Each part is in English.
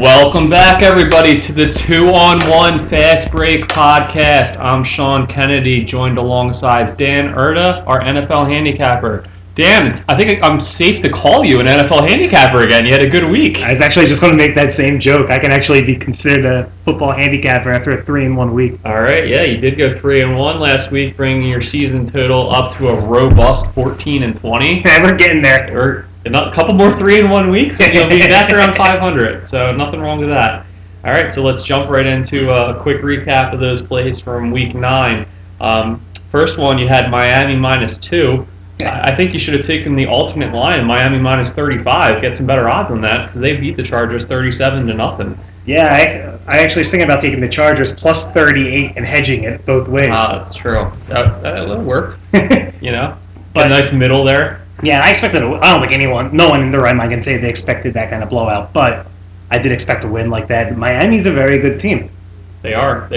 Welcome back, everybody, to the 2-on-1 Fast Break podcast. I'm Sean Kennedy, joined alongside Dan Erda, our NFL handicapper. Dan, I think I'm safe to call you an NFL handicapper again. You had a good week. I was actually just going to make that same joke. I can actually be considered a football handicapper after a 3-1 week. All right, yeah, you did go 3-1 last week, bringing your season total up to a robust 14-20. Yeah, we're getting there. We're a couple more 3-1 weeks, and you'll be back around 500. So nothing wrong with that. All right, so let's jump right into a quick recap of those plays from Week 9. First one, you had Miami -2. I think you should have taken the alternate line, Miami -35. Get some better odds on that because they beat the Chargers 37-0. Yeah, I actually was thinking about taking the Chargers plus 38 and hedging it both ways. That's true. That worked. You know, But- a nice middle there. Yeah, I expected. I don't think no one in their right mind can say they expected that kind of blowout, but I did expect a win like that. Miami's a very good team. They are.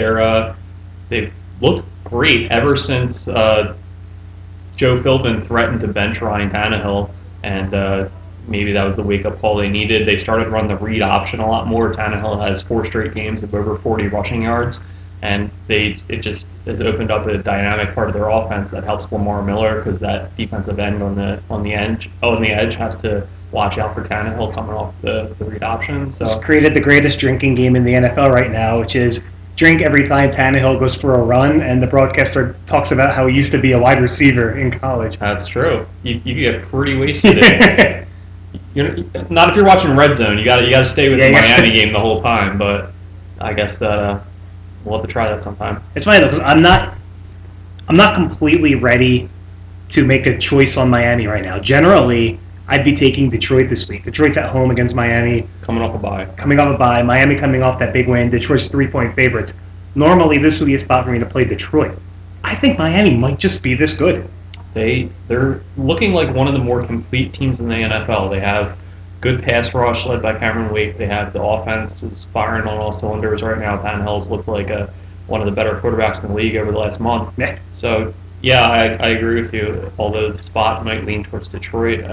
They've looked great ever since Joe Philbin threatened to bench Ryan Tannehill, and maybe that was the wake-up call they needed. They started to run the read option a lot more. Tannehill has 4 straight games of over 40 rushing yards, and it just has opened up a dynamic part of their offense that helps Lamar Miller because that defensive end on the edge has to watch out for Tannehill coming off the read option. So It's created the greatest drinking game in the NFL right now, which is drink every time Tannehill goes for a run, and the broadcaster talks about how he used to be a wide receiver in college. that's true. You get pretty wasted. Not if you're watching Red Zone. You got to stay with the Miami game the whole time. But I guess that we'll have to try that sometime. It's funny though, because I'm not completely ready to make a choice on Miami right now. Generally, I'd be taking Detroit this week. Detroit's at home against Miami. Coming off a bye. Miami coming off that big win. Detroit's 3-point favorites. Normally, this would be a spot for me to play Detroit. I think Miami might just be this good. They're looking like one of the more complete teams in the NFL. They have good pass rush led by Cameron Wake. They have the offense is firing on all cylinders right now. Tannehill's looked like one of the better quarterbacks in the league over the last month. Yeah. So, yeah, I agree with you. Although the spot might lean towards Detroit,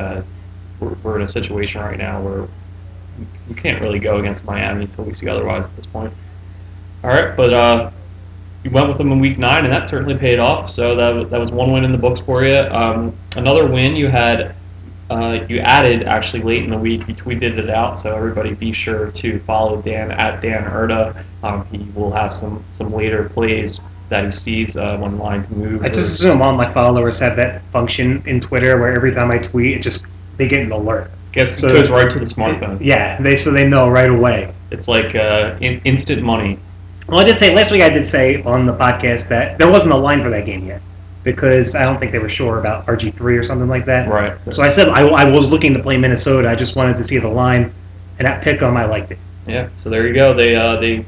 we're in a situation right now where you can't really go against Miami until we see otherwise at this point. All right, but you went with them in Week 9, and that certainly paid off. So that was one win in the books for you. Another win you had, you added actually late in the week. You tweeted it out, so everybody be sure to follow Dan at Dan Erda. He will have some later plays that he sees when lines move. I just assume all my followers have that function in Twitter where every time I tweet, they get an alert. Goes right to the smartphone. Yeah, they know right away. It's like instant money. Well, last week I did say on the podcast that there wasn't a line for that game yet because I don't think they were sure about RG3 or something like that. Right. So I said I was looking to play Minnesota. I just wanted to see the line, and at pick'em I liked it. Yeah. So there you go. They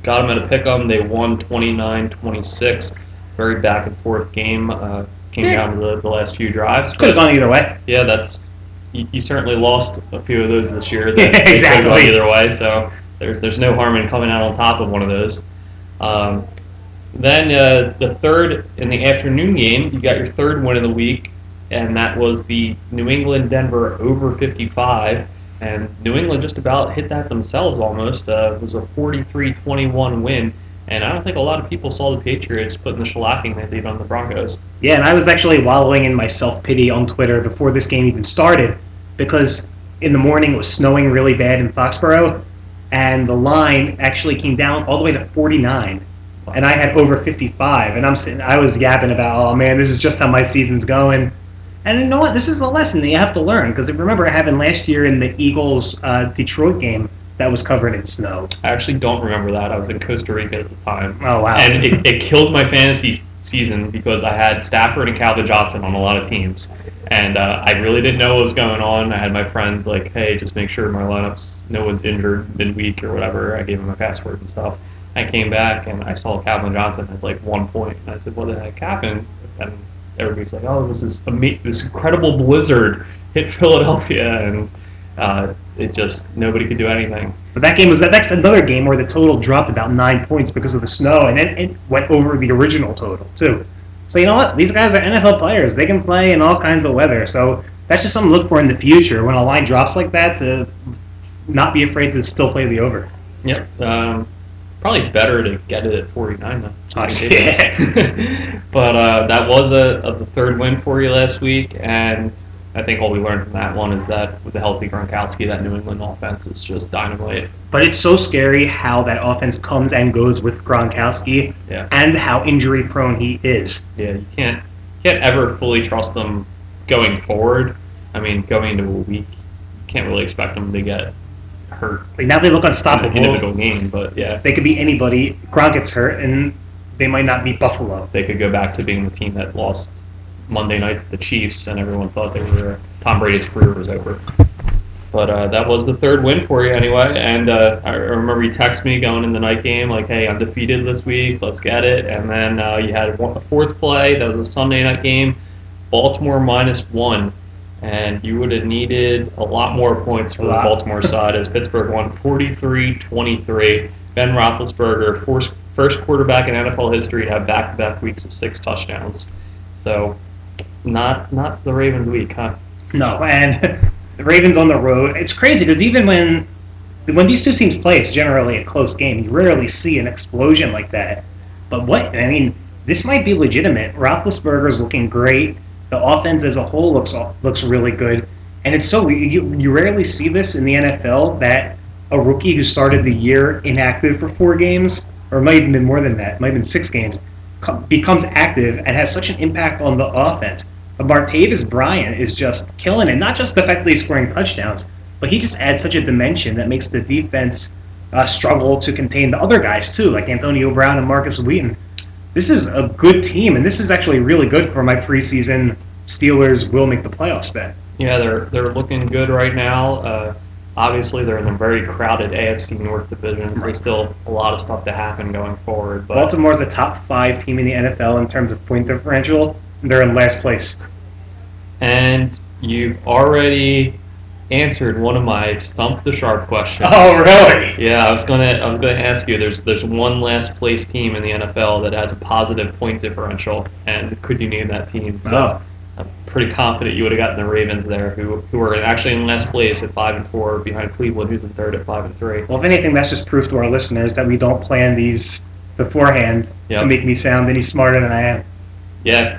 got them at a pick'em. They won 29-26. Very back and forth game. Came down to the last few drives. Could have gone either way. Yeah, you certainly lost a few of those this year. Yeah, exactly. Could have gone either way. So there's no harm in coming out on top of one of those. Then the third in the afternoon game, you got your third win of the week, and that was the New England-Denver over 55. And New England just about hit that themselves almost. It was a 43-21 win. And I don't think a lot of people saw the Patriots putting the shellacking they did on the Broncos. Yeah, and I was actually wallowing in my self-pity on Twitter before this game even started because in the morning it was snowing really bad in Foxborough, and the line actually came down all the way to 49, and I had over 55, and I was yapping about, oh man, this is just how my season's going. And you know what? This is a lesson that you have to learn because remember it happened last year in the Eagles-Detroit game that was covered in snow. I actually don't remember that. I was in Costa Rica at the time. Oh, wow. And it killed my fantasy season because I had Stafford and Calvin Johnson on a lot of teams. And I really didn't know what was going on. I had my friend like, hey, just make sure my lineups, no one's injured midweek or whatever. I gave him a password and stuff. I came back and I saw Calvin Johnson at like 1 point. And I said, what the heck happened? And everybody's like, oh, it was this incredible blizzard hit Philadelphia. And nobody could do anything. But that's another game where the total dropped about 9 points because of the snow, and it went over the original total too. So you know what? These guys are NFL players. They can play in all kinds of weather. So that's just something to look for in the future when a line drops like that to not be afraid to still play the over. Yep. Probably better to get it at 49 though. Yeah. But that was the third win for you last week, and I think all we learned from that one is that with the healthy Gronkowski, that New England offense is just dynamite. But it's so scary how that offense comes and goes with Gronkowski, and how injury prone he is. Yeah, you can't ever fully trust them going forward. I mean, going into a week, you can't really expect them to get hurt. Like now they look unstoppable. In an individual game, but yeah, they could be anybody. Gronk gets hurt, and they might not beat Buffalo. They could go back to being the team that lost Monday night to the Chiefs, and everyone thought Tom Brady's career was over. But that was the third win for you anyway. And I remember you texted me going in the night game like, "Hey, I'm defeated this week. Let's get it." And then you had a fourth play. That was a Sunday night game, Baltimore -1. And you would have needed a lot more points for the Baltimore side as Pittsburgh won 43-23. Ben Roethlisberger, first quarterback in NFL history to have back-to-back weeks of 6 touchdowns. So, not the Ravens' week, huh? No, and the Ravens on the road. It's crazy because even when these two teams play, it's generally a close game. You rarely see an explosion like that. But this might be legitimate. Roethlisberger's looking great. The offense as a whole looks really good, and it's so you rarely see this in the NFL that a rookie who started the year inactive for 4 games, or might have been more than that, might have been 6 games, becomes active and has such an impact on the offense. But Martavis Bryant is just killing it. Not just the fact that he's scoring touchdowns, but he just adds such a dimension that makes the defense struggle to contain the other guys too, like Antonio Brown and Marcus Wheaton. This is a good team, and this is actually really good for my preseason Steelers will make the playoffs bet. Yeah, they're looking good right now. Obviously, they're in a very crowded AFC North division, so there's still a lot of stuff to happen going forward. But Baltimore's a top 5 team in the NFL in terms of point differential. They're in last place. And you've already answered one of my Stump the Sharp questions. Oh, really? Yeah, I was gonna ask you. There's one last place team in the NFL that has a positive point differential, and could you name that team? So I'm pretty confident you would have gotten the Ravens there, who are actually in last place at 5-4, behind Cleveland, who's in third at 5-3. Well, if anything, that's just proof to our listeners that we don't plan these beforehand to make me sound any smarter than I am. Yeah.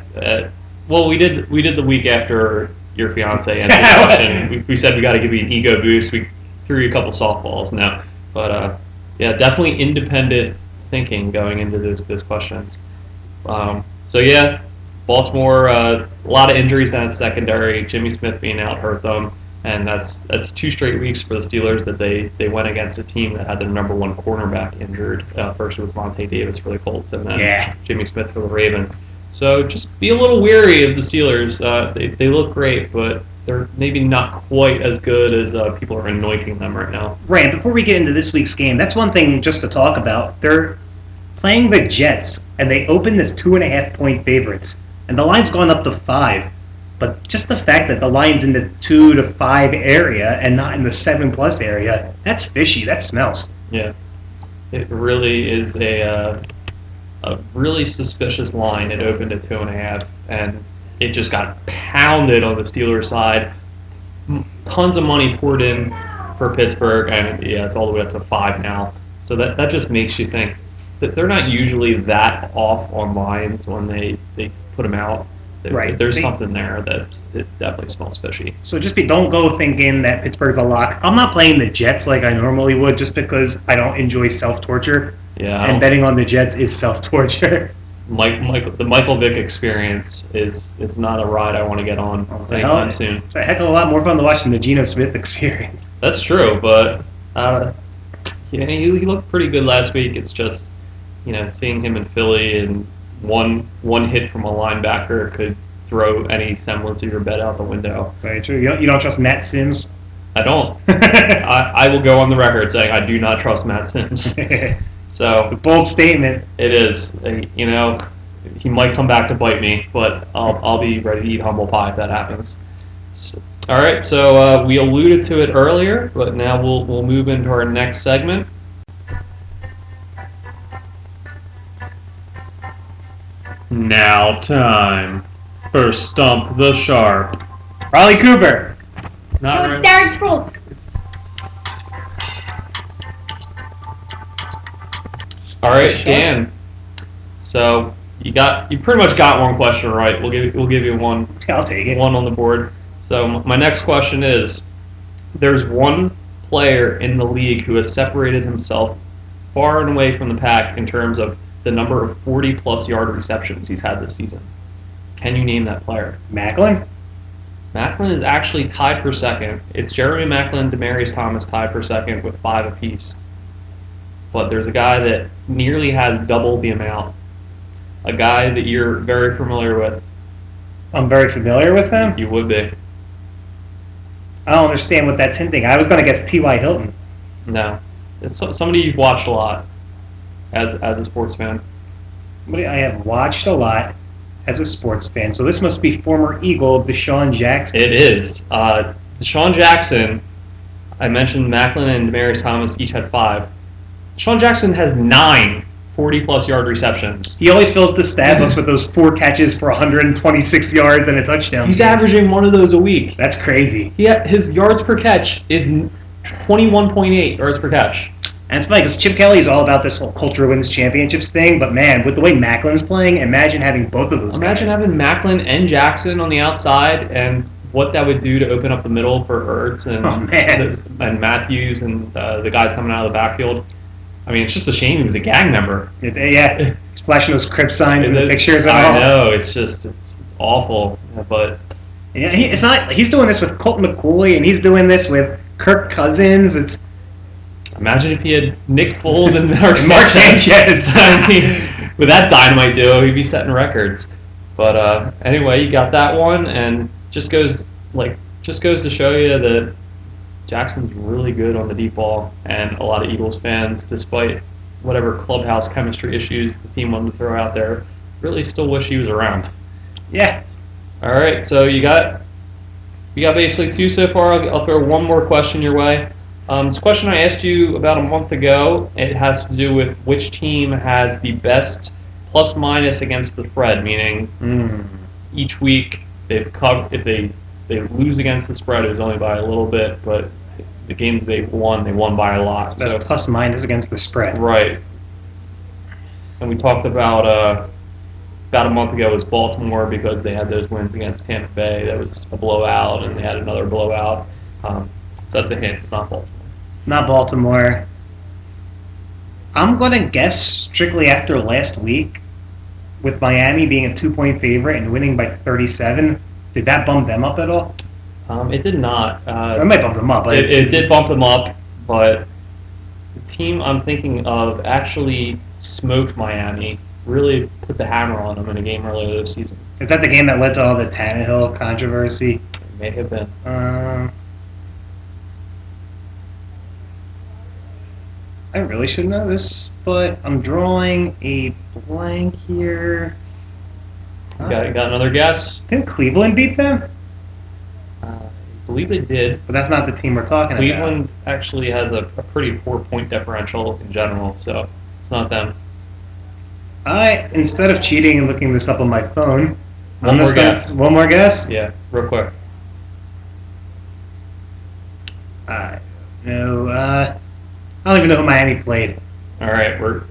Well, we did the week after your fiance answered the question. We said we got to give you an ego boost. We threw you a couple softballs now, but yeah, definitely independent thinking going into those questions. So yeah, Baltimore, a lot of injuries in that secondary. Jimmy Smith being out hurt them, and that's 2 straight weeks for the Steelers that they went against a team that had their number 1 cornerback injured. First it was Vontae Davis for the Colts, and then Jimmy Smith for the Ravens. So just be a little wary of the Steelers. They look great, but they're maybe not quite as good as people are anointing them right now. Right, before we get into this week's game, that's one thing just to talk about. They're playing the Jets, and they opened as 2.5-point favorites, and the line's gone up to 5. But just the fact that the line's in the 2 to 5 area and not in the 7+ area, that's fishy. That smells. Yeah, it really is a really suspicious line. It opened at 2.5, and it just got pounded on the Steelers side. Tons of money poured in for Pittsburgh, and yeah, it's all the way up to 5 now. So that just makes you think that they're not usually that off on lines when they put them out. Right. There's something there it definitely smells fishy. So don't go thinking that Pittsburgh's a lock. I'm not playing the Jets like I normally would just because I don't enjoy self-torture. Yeah. And betting on the Jets is self-torture. The Michael Vick experience it's not a ride I want to get on anytime soon. It's a heck of a lot more fun to watch than the Geno Smith experience. That's true, but he looked pretty good last week. It's just seeing him in Philly and one hit from a linebacker could throw any semblance of your bet out the window. Very true. You don't trust Matt Sims? I don't. I will go on the record saying I do not trust Matt Sims. So it's a bold statement. It is. He might come back to bite me, but I'll be ready to eat humble pie if that happens. So, all right. So we alluded to it earlier, but now we'll move into our next segment. Now time for Stump the Sharp. Riley Cooper. Darren Sproles. All right, Dan. So you pretty much got one question right. We'll give you one. I'll take it. One on the board. So my next question is: there's one player in the league who has separated himself far and away from the pack in terms of the number of 40-plus yard receptions he's had this season. Can you name that player? Macklin? Macklin is actually tied for second. It's Jeremy Macklin, Demaryius Thomas tied for second with 5 apiece. But there's a guy that nearly has double the amount. A guy that you're very familiar with. I'm very familiar with him? You would be. I don't understand what that's hinting. I was going to guess T.Y. Hilton. No. It's somebody you've watched a lot as a sports fan. Somebody I have watched a lot as a sports fan. So this must be former Eagle Deshaun Jackson. It is. Deshaun Jackson, I mentioned Macklin and Demaryius Thomas each had 5. Deshaun Jackson has 9 40-plus yard receptions. He always fills the stat books with those 4 catches for 126 yards and a touchdown. He's averaging one of those a week. That's crazy. His yards per catch is 21.8 yards per catch. And it's funny because Chip Kelly is all about this whole culture wins championships thing, but man, with the way Macklin's playing, imagine having both of those guys. Having Macklin and Jackson on the outside and what that would do to open up the middle for Ertz and Matthews and the guys coming out of the backfield. I mean, it's just a shame he was a gang member. Yeah, he's flashing those crib signs and the pictures and all. I know, it's awful. But yeah, it's not. He's doing this with Colt McCoy and he's doing this with Kirk Cousins. Imagine if he had Nick Foles and Mark Sanchez. I mean, with that dynamite duo, he'd be setting records. But anyway, you got that one, and just goes to show you that Jackson's really good on the deep ball, and a lot of Eagles fans, despite whatever clubhouse chemistry issues the team wanted to throw out there, really still wish he was around. Yeah. All right, so you got basically 2 so far. I'll throw one more question your way. It's a question I asked you about a month ago. It has to do with which team has the best plus-minus against the spread, meaning each week if they lose against the spread, it was only by a little bit, but the games they won by a lot. That's plus-minus against the spread. Right. And we talked about a month ago was Baltimore because they had those wins against Tampa Bay. That was a blowout, and they had another blowout. So that's a hint. It's not Baltimore. Not Baltimore. I'm going to guess strictly after last week, with Miami being a 2-point favorite and winning by 37. Did that bump them up at all? It did not. It might bump them up. It did bump them up, but the team I'm thinking of actually smoked Miami, really put the hammer on them in a game earlier this season. Is that the game that led to all the Tannehill controversy? It may have been. I really should know this, but I'm drawing a blank here. You got another guess? Didn't Cleveland beat them? I believe they did. But that's not the team we're talking Cleveland about. Cleveland actually has a pretty poor point differential in general, so it's not them. Instead of cheating and looking this up on my phone, one more guess. One more guess? Yeah, real quick. No, I don't even know who Miami played. All right, we're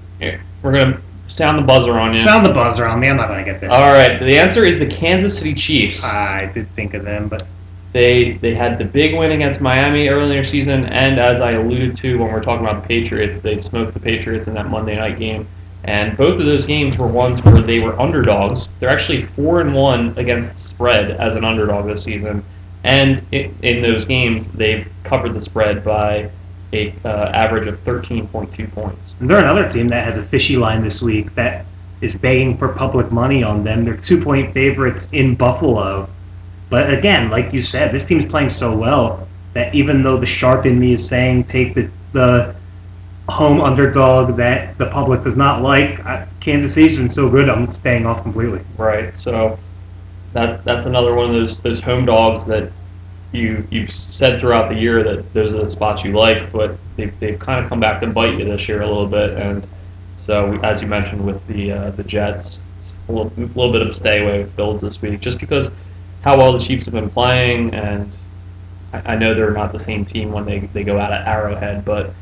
gonna sound the buzzer on you. Sound the buzzer on me. I'm not gonna get this. All right, the answer is the Kansas City Chiefs. I did think of them, but they had the big win against Miami earlier season, and as I alluded to when we're talking about the Patriots, they smoked the Patriots in that Monday night game. And both of those games were ones where they were underdogs. They're actually 4-1 against the spread as an underdog this season. And in those games, they've covered the spread by an average of 13.2 points. And they're another team that has a fishy line this week that is begging for public money on them. They're 2-point favorites in Buffalo. But again, like you said, this team's playing so well that even though the sharp in me is saying take the home underdog that the public does not like, Kansas City's been so good, I'm staying off completely. Right, so that's another one of those home dogs that you've said throughout the year that those are the spots you like, but they've kind of come back to bite you this year a little bit. And so, as you mentioned with the Jets, a little bit of a stay away with Bills this week, just because how well the Chiefs have been playing, and I know they're not the same team when they go out at Arrowhead, but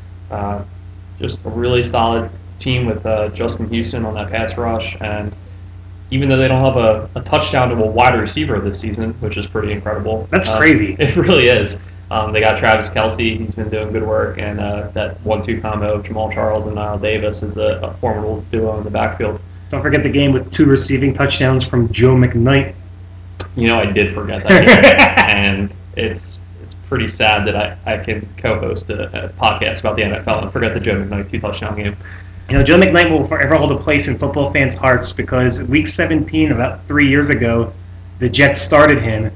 just a really solid team with Justin Houston on that pass rush, and even though they don't have a touchdown to a wide receiver this season, which is pretty incredible. That's crazy. It really is. They got Travis Kelce. He's been doing good work, and that 1-2 combo of Jamal Charles and Niall Davis is a formidable duo in the backfield. Don't forget the game with 2 receiving touchdowns from Joe McKnight. I did forget that game, and it's pretty sad that I can co-host a podcast about the NFL and forget the Joe McKnight 2-touchdown game. Joe McKnight will forever hold a place in football fans' hearts because Week 17, about 3 years ago, the Jets started him,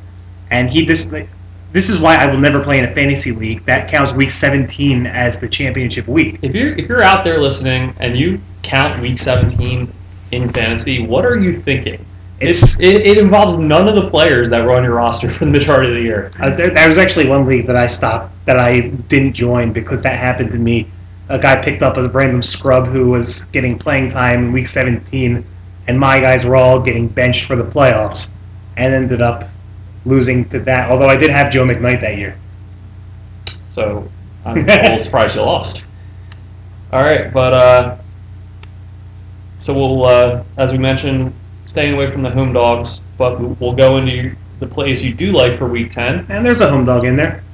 and this is why I will never play in a fantasy league. That counts Week 17 as the championship week. If you're out there listening and you count Week 17 in fantasy, what are you thinking? It involves none of the players that were on your roster for the majority of the year. There was actually one league that I stopped, that I didn't join because that happened to me. A guy picked up a random scrub who was getting playing time in Week 17, and my guys were all getting benched for the playoffs, and ended up losing to that. Although I did have Joe McKnight that year. So I'm a little surprised you lost. All right, but so we'll, as we mentioned, staying away from the home dogs, but we'll go into the plays you do like for Week 10. And there's a home dog in there.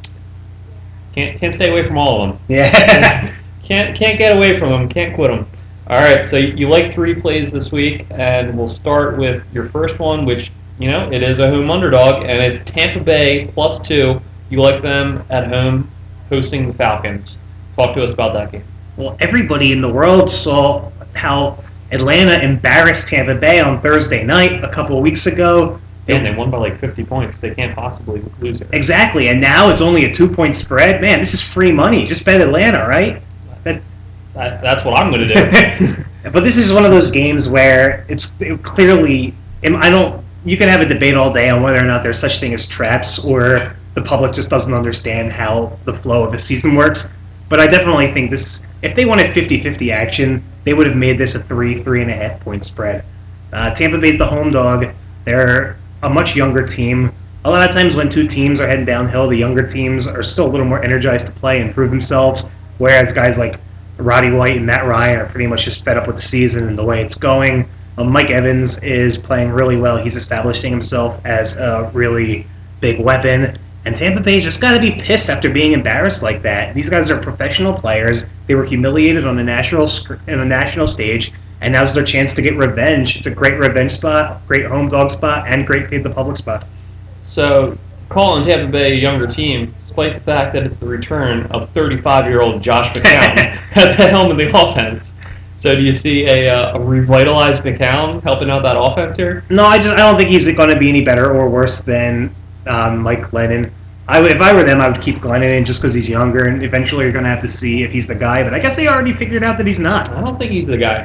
Can't stay away from all of them. Yeah. Can't get away from them. Can't quit them. All right, so you like 3 plays this week, and we'll start with your first one, which, it is a home underdog, and it's Tampa Bay +2. You like them at home hosting the Falcons. Talk to us about that game. Well, everybody in the world saw how Atlanta embarrassed Tampa Bay on Thursday night a couple of weeks ago. And they won by like 50 points. They can't possibly lose it. Exactly, and now it's only a 2-point spread. Man, this is free money. Just bet Atlanta, right? That's what I'm going to do. But this is one of those games where it clearly, you can have a debate all day on whether or not there's such thing as traps or the public just doesn't understand how the flow of a season works. But I definitely think if they wanted 50-50 action, they would have made this a 3.5 point spread. Tampa Bay's the home dog. They're a much younger team. A lot of times when 2 teams are heading downhill, the younger teams are still a little more energized to play and prove themselves, whereas guys like Roddy White and Matt Ryan are pretty much just fed up with the season and the way it's going. Mike Evans is playing really well. He's establishing himself as a really big weapon. And Tampa Bay's just got to be pissed after being embarrassed like that. These guys are professional players. They were humiliated on the national stage, and now's their chance to get revenge. It's a great revenge spot, great home dog spot, and great fade the public spot. So, calling Tampa Bay a younger team, despite the fact that it's the return of 35-year-old Josh McCown at the helm of the offense. So do you see a revitalized McCown helping out that offense here? No, I don't think he's going to be any better or worse than Mike Glennon. If I were them, I would keep Glennon in just because he's younger, and eventually you're going to have to see if he's the guy. But I guess they already figured out that he's not. I don't think he's the guy. I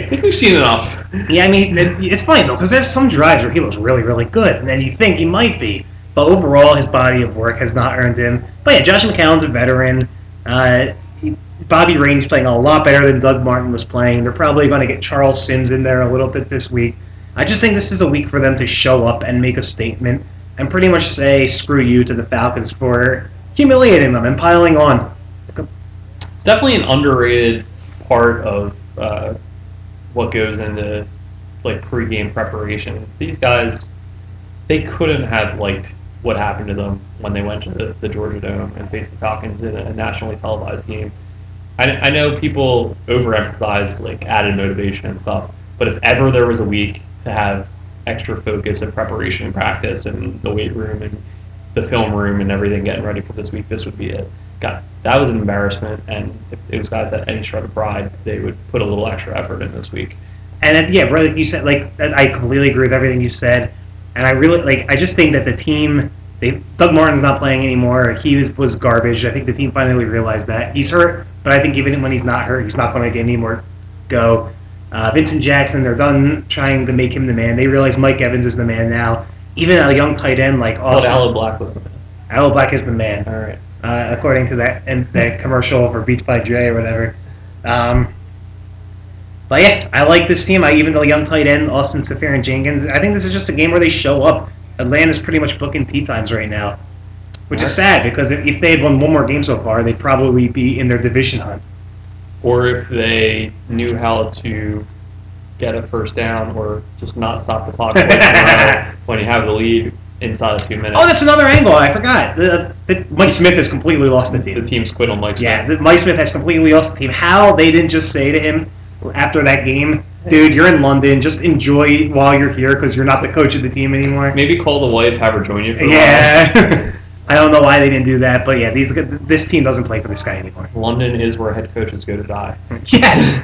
think we've seen enough. Yeah, I mean, it's funny, though, because there's some drives where he looks really, really good, and then you think he might be. But overall, his body of work has not earned him. But yeah, Josh McCown's a veteran. Bobby Rainey's playing a lot better than Doug Martin was playing. They're probably going to get Charles Sims in there a little bit this week. I just think this is a week for them to show up and make a statement and pretty much say screw you to the Falcons for humiliating them and piling on. It's definitely an underrated part of what goes into like pregame preparation. These guys, they couldn't have liked what happened to them when they went to the Georgia Dome and faced the Falcons in a nationally televised game. I know people overemphasize like added motivation and stuff, but if ever there was a week to have extra focus and preparation and practice and the weight room and the film room and everything getting ready for this week, this would be it. God, that was an embarrassment, and if it was guys that had any shred of pride, they would put a little extra effort in this week. And yeah, like you said, like I completely agree with everything you said, and I just think that the team, Doug Martin's not playing anymore. He was garbage. I think the team finally realized that. He's hurt, but I think even when he's not hurt, he's not going to get any more go. Vincent Jackson, they're done trying to make him the man. They realize Mike Evans is the man now. Even a young tight end like Austin. But Aloe Black was the man. Aloe Black is the man. All right. According to that commercial for Beats by Dre or whatever. But yeah, I like this team. Even the young tight end, Austin Seferian-Jenkins, I think this is just a game where they show up. Atlanta's pretty much booking tee times right now, which is sad because if they had won one more game so far, they'd probably be in their division hunt. or if they knew how to get a first down or just not stop the clock twice in a row when you have the lead inside of 2 minutes. Oh, that's another angle. I forgot. Mike Smith has completely lost the team. The team's quit on Mike Smith. Yeah, Mike Smith has completely lost the team. How they didn't just say to him after that game, dude, you're in London, just enjoy while you're here because you're not the coach of the team anymore. Maybe call the wife, have her join you for a while. Yeah. I don't know why they didn't do that, but yeah, this team doesn't play for this guy anymore. London is where head coaches go to die. Yes.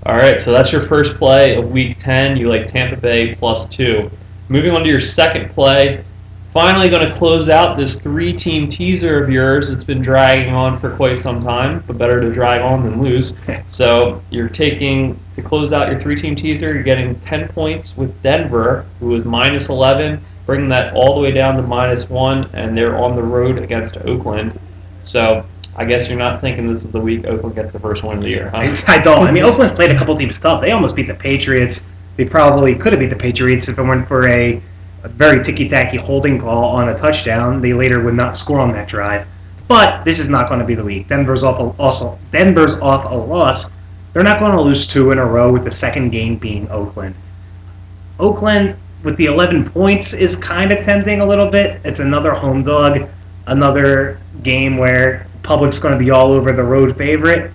All right, so that's your first play of Week 10. You like Tampa Bay +2. Moving on to your second play, finally going to close out this 3-team teaser of yours. It's been dragging on for quite some time, but better to drag on than lose. So you're taking, to close out your 3-team teaser, you're getting 10 points with Denver, who is -11, bringing that all the way down to -1, and they're on the road against Oakland. So I guess you're not thinking this is the week Oakland gets the first win of the year, huh? I don't. I mean, Oakland's played a couple teams tough. They almost beat the Patriots. They probably could have beat the Patriots if it weren't for a very ticky-tacky holding call on a touchdown. They later would not score on that drive. But this is not going to be the week. Denver's off a loss. They're not going to lose 2 in a row with the second game being Oakland. Oakland, with the 11 points, is kind of tempting a little bit. It's another home dog, another game where public's going to be all over the road favorite.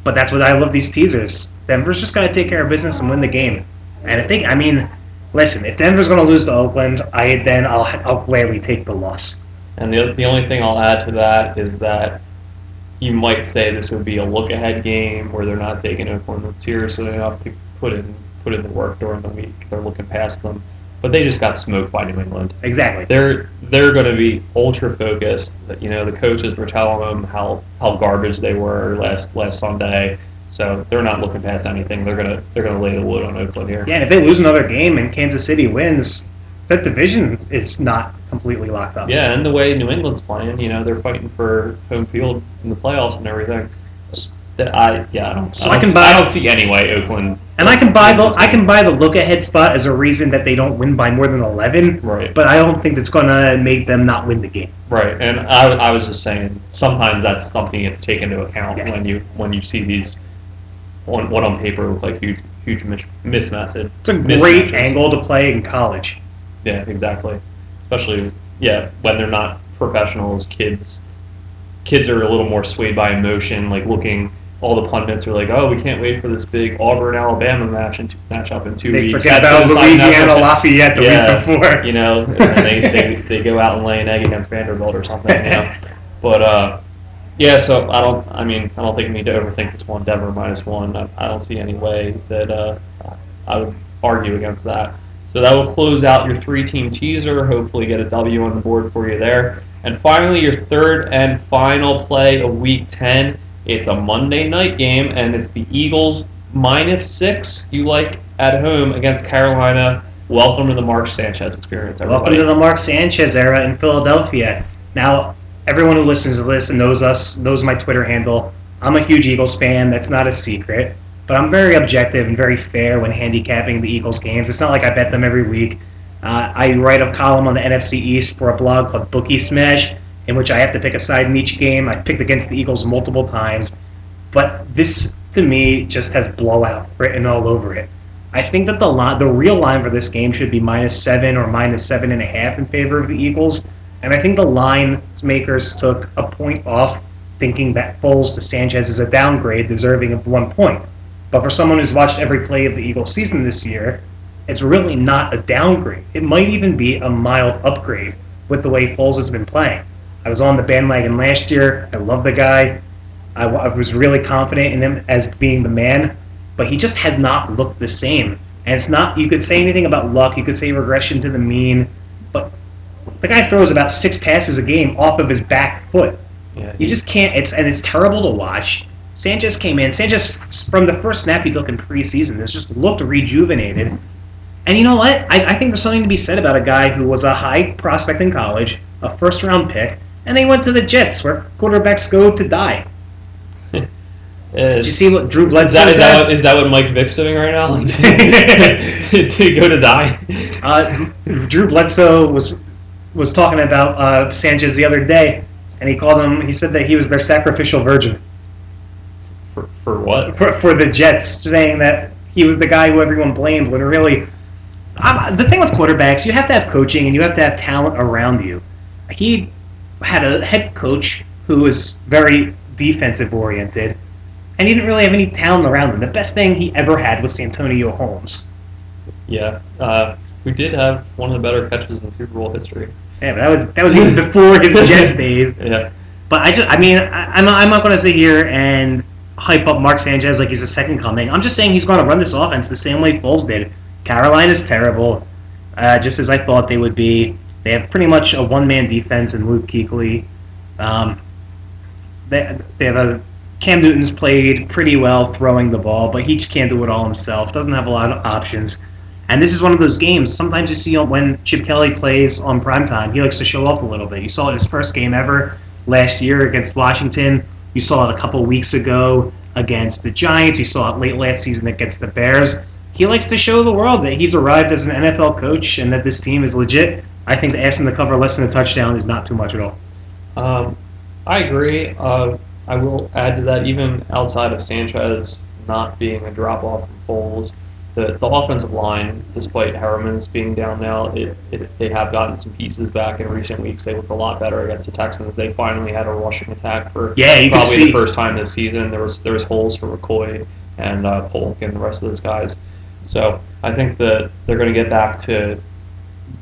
But that's what I love these teasers. Denver's just got to take care of business and win the game. And listen, if Denver's going to lose to Oakland, I'll gladly take the loss. And the only thing I'll add to that is that you might say this would be a look-ahead game where they're not taking Oakland seriously enough to put in the work during the week. They're looking past them. But they just got smoked by New England. Exactly. They're going to be ultra focused. The coaches were telling them how garbage they were last Sunday. So they're not looking past anything. They're gonna lay the wood on Oakland here. Yeah, and if they lose another game and Kansas City wins, that division is not completely locked up. Yeah, and the way New England's playing, they're fighting for home field in the playoffs and everything. I don't see any way Oakland. And I can buy the look ahead spot as a reason that they don't win by more than 11. Right. But I don't think that's gonna make them not win the game. Right. And I was just saying sometimes that's something you have to take into account when you see these what on paper look like huge mismatches. It's a great angle to play in college. Yeah, exactly. Especially when they're not professionals, kids are a little more swayed by emotion, like looking. All the pundits are like, "Oh, we can't wait for this big Auburn-Alabama matchup in 2 weeks." They forget about Louisiana-Lafayette the week before. And they go out and lay an egg against Vanderbilt or something. But so I don't think we need to overthink this one. Denver -1. I don't see any way that I would argue against that. So that will close out your 3-team teaser. Hopefully, get a W on the board for you there. And finally, your third and final play of Week 10. It's a Monday night game, and it's the Eagles -6 you like at home against Carolina. Welcome to the Mark Sanchez experience, everybody. Welcome to the Mark Sanchez era in Philadelphia. Now, everyone who listens to this and knows my Twitter handle. I'm a huge Eagles fan. That's not a secret. But I'm very objective and very fair when handicapping the Eagles games. It's not like I bet them every week. I write a column on the NFC East for a blog called Bookie Smash, in which I have to pick a side in each game. I picked against the Eagles multiple times. But this, to me, just has blowout written all over it. I think that the real line for this game should be -7 or -7.5 in favor of the Eagles. And I think the line makers took a point off, thinking that Foles to Sanchez is a downgrade deserving of 1 point. But for someone who's watched every play of the Eagles season this year, it's really not a downgrade. It might even be a mild upgrade with the way Foles has been playing. I was on the bandwagon last year. I love the guy. I was really confident in him as being the man, but he just has not looked the same. And it's not, you could say anything about luck, you could say regression to the mean, but the guy throws about 6 passes a game off of his back foot. Yeah, you just can't, it's terrible to watch. Sanchez came in. Sanchez, from the first snap he took in preseason, has just looked rejuvenated. And you know what? I think there's something to be said about a guy who was a high prospect in college, a first-round pick, and they went to the Jets, where quarterbacks go to die. Did you see what Drew Bledsoe said? Is that what Mike Vick's doing right now? To go to die? Drew Bledsoe was talking about Sanchez the other day, and he said that he was their sacrificial virgin. For what? For the Jets, saying that he was the guy who everyone blamed when really... the thing with quarterbacks, you have to have coaching and you have to have talent around you. He had a head coach who was very defensive-oriented, and he didn't really have any talent around him. The best thing he ever had was Santonio Holmes. Yeah, we did have one of the better catches in Super Bowl history. Yeah, but that was even before his Jets days. Yeah. But I'm not going to sit here and hype up Mark Sanchez like he's a second coming. I'm just saying he's going to run this offense the same way Foles did. Carolina's terrible, just as I thought they would be. They have pretty much a one-man defense in Luke Kuechly. They have Cam Newton's played pretty well throwing the ball, but he can't do it all himself. Doesn't have a lot of options. And this is one of those games. Sometimes you see when Chip Kelly plays on primetime, he likes to show off a little bit. You saw it his first game ever last year against Washington. You saw it a couple weeks ago against the Giants. You saw it late last season against the Bears. He likes to show the world that he's arrived as an NFL coach and that this team is legit. I think to ask him to cover less than a touchdown is not too much at all. I agree. I will add to that, even outside of Sanchez not being a drop-off from Foles, the offensive line, despite Harriman's being down now, they have gotten some pieces back in recent weeks. They look a lot better against the Texans. They finally had a rushing attack for probably the first time this season. There was holes for McCoy and Polk and the rest of those guys. So I think that they're going to get back to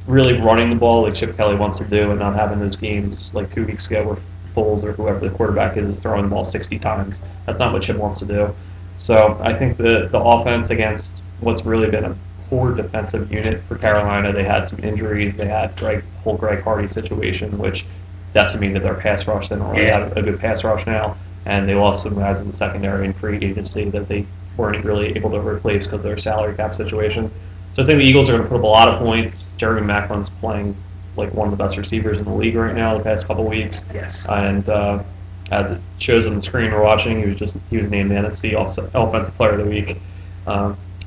really running the ball like Chip Kelly wants to do and not having those games like 2 weeks ago where Foles or whoever the quarterback is throwing the ball 60 times. That's not what Chip wants to do. So I think the offense against what's really been a poor defensive unit for Carolina, they had some injuries. They had whole Greg Hardy situation, which decimated their pass rush. They don't really have a good pass rush now. And they lost some guys in the secondary and free agency that they weren't really able to replace because of their salary cap situation. So I think the Eagles are going to put up a lot of points. Jeremy Maclin's playing like one of the best receivers in the league right now the past couple weeks. Yes. And as it shows on the screen we're watching, he was named the NFC Offensive Player of the Week.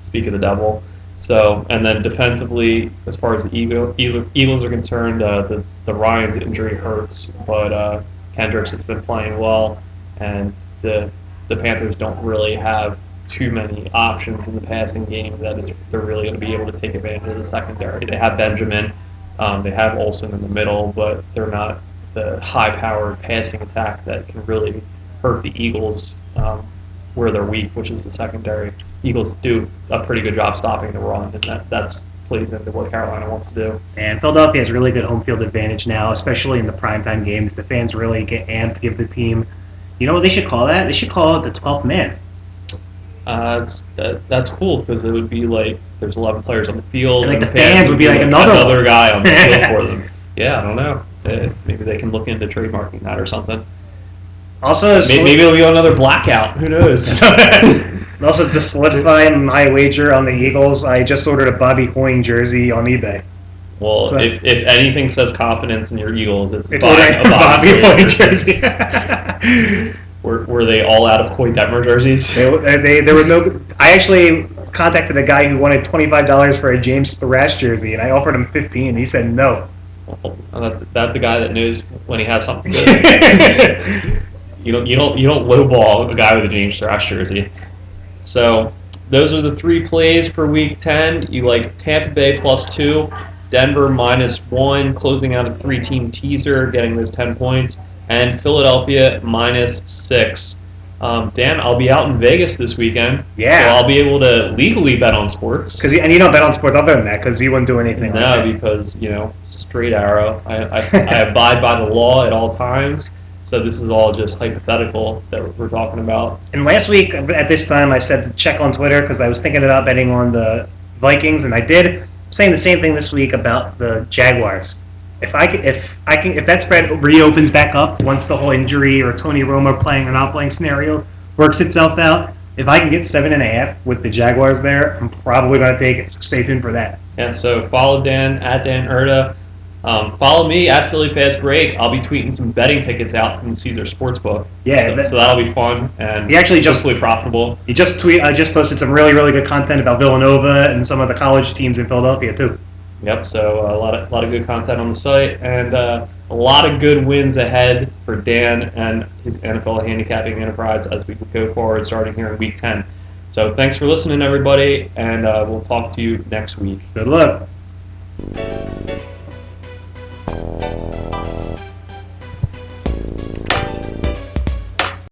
Speak of the devil. So, and then defensively, as far as the Eagles are concerned, the Ryans injury hurts, but Kendricks has been playing well, and the Panthers don't really have too many options in the passing game that they're really going to be able to take advantage of the secondary. They have Benjamin, they have Olsen in the middle, but they're not the high-powered passing attack that can really hurt the Eagles where they're weak, which is the secondary. Eagles do a pretty good job stopping the run, and that's plays into what Carolina wants to do. And Philadelphia has really good home field advantage now, especially in the primetime games. The fans really get amped to give the team, you know what they should call that? They should call it the 12th man. That's cool because it would be like there's 11 players on the field, and the fans would be like another guy on the field for them. Yeah, I don't know. Maybe they can look into trademarking that or something. Also, maybe it'll be another blackout. Who knows? Also, to solidify my wager on the Eagles, I just ordered a Bobby Hoying jersey on eBay. Well, so, if anything says confidence in your Eagles, it's buying a Bobby Hoying jersey. Were they all out of Coy Detmer jerseys? There were no. I actually contacted a guy who wanted $25 for a James Thrash jersey, and I offered him $15. He said no. Well, that's a guy that knows when he has something good. You don't lowball a guy with a James Thrash jersey. So those are the 3 plays for Week 10. You like Tampa Bay +2, Denver -1, closing out a 3-team teaser, getting those 10 points, and Philadelphia -6. Dan, I'll be out in Vegas this weekend, so I'll be able to legally bet on sports. And you don't bet on sports other than that because you wouldn't do anything. No, because straight arrow. I abide by the law at all times. So this is all just hypothetical that we're talking about. And last week at this time, I said to check on Twitter because I was thinking about betting on the Vikings, and I did. I'm saying the same thing this week about the Jaguars. If that spread reopens back up once the whole injury or Tony Romo playing or not playing scenario works itself out, if I can get 7.5 with the Jaguars there, I'm probably going to take it. So stay tuned for that. Yeah. So follow Dan at Dan Erda. Follow me at Philly Fast Break. I'll be tweeting some betting tickets out from the Caesar Sportsbook. Yeah, so that'll be fun and he actually hopefully profitable. I just posted some really, really good content about Villanova and some of the college teams in Philadelphia too. Yep. So a lot of good content on the site, and a lot of good wins ahead for Dan and his NFL handicapping enterprise as we go forward, starting here in Week 10. So thanks for listening, everybody, and we'll talk to you next week. Good luck.